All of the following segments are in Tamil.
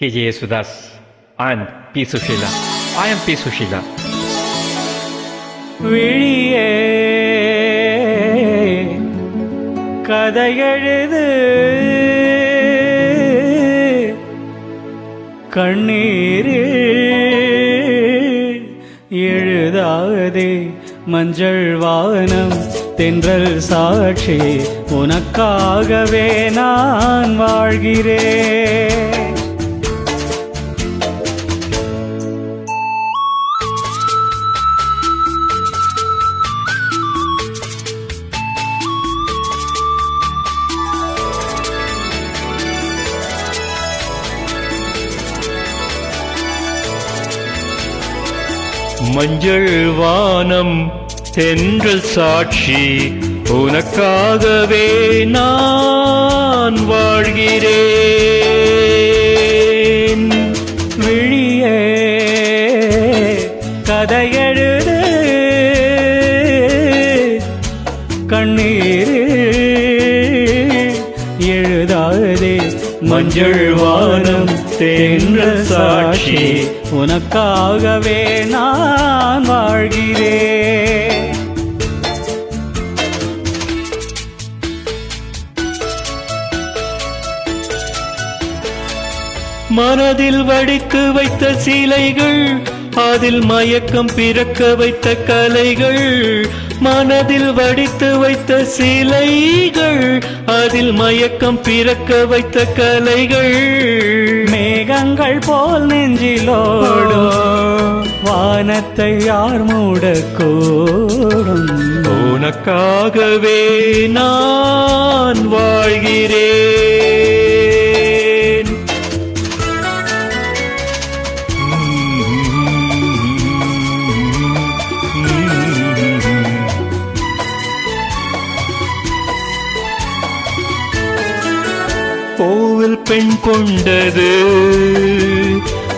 KJ Yesudas and P. Sushila. I am P. Sushila. விழியே கதையெழுது கண்ணீரில் எழுதாதே மஞ்சள் வானம் தென்றல் சாட்சி உனக்காகவே நான் வாழ்கிறேன். மஞ்சள் வானம் தென்றல் சாட்சி உனக்காகவே நான் வாழ்கிறேன். விழியே கதையெழுது கண்ணீரில் எழுதாதே மஞ்சள் வானம் தென்றல் சாட்சி உனக்காகவே நான் வாழ்கிறேன். மனதில் வடித்து வைத்த சிலைகள், அதில் மயக்கம் பிறக்க வைத்த கலைகள். மனதில் வடித்து வைத்த சிலைகள், அதில் மயக்கம் பிறக்க வைத்த கலைகள். மேகங்கள் போல் நெஞ்சிலோடும் வானத்தை யார் மூடக்கூடும். உனக்காகவே நான் வாழ்கிறேன். கோவில் பெண் கொண்டது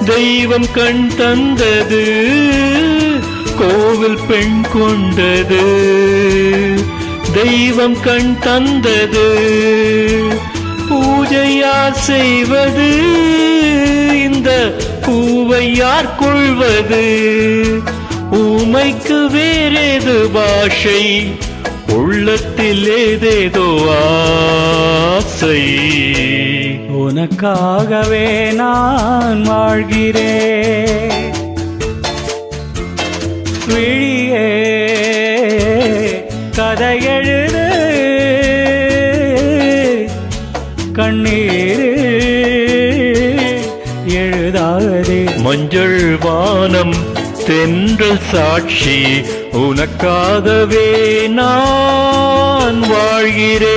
தெய்வம் கண் தந்தது. கோவில் பெண் கொண்டது தெய்வம் கண் தந்தது. பூஜை யார் செய்வது, இந்த பூவை யார் கொள்வது? ஊமைக்கு வேறேது பாஷை, உள்ளத்தில் ஏதேதோ ஆசை. உனக்காகவே நான் வாழ்கிறேன். விழியே கதையெழுது கண்ணீரில் எழுதாதே மஞ்சள் வானம் தென்றல் சாட்சி உனக்காகவே நான் வாழ்கிறேன்.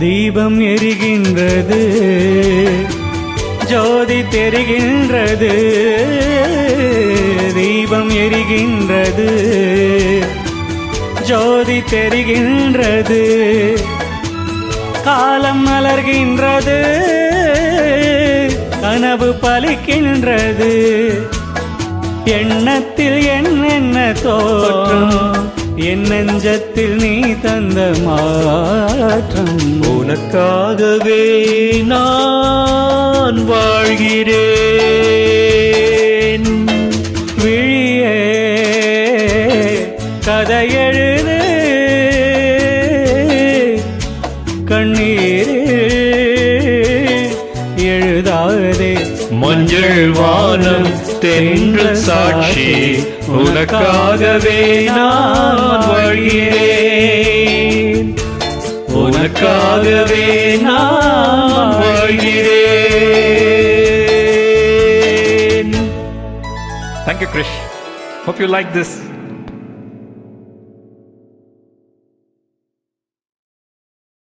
தீபம் எரிகின்றது, ஜோதி தெரிகின்றது. தீபம் எரிகின்றது, ஜோதி தெரிகின்றது. காலம் மலர்கின்றது, கனவு பலிக்கின்றது. எண்ணத்தில் என்னென்ன தோற்றம், என் நெஞ்சத்தில் நீ தந்த மாற்றம். உனக்காகவே நான் வாழ்கிறேன். விழியே கதையெழுது கண்ணீரில் எழுதாதே மஞ்சள் வானம் தென்றல் சாட்சி உனக்காகவே நான் வாழ்கிறேன். உனக்காகவே நான் வாழ்கிறேன். Thank you, Krish. Hope you like this.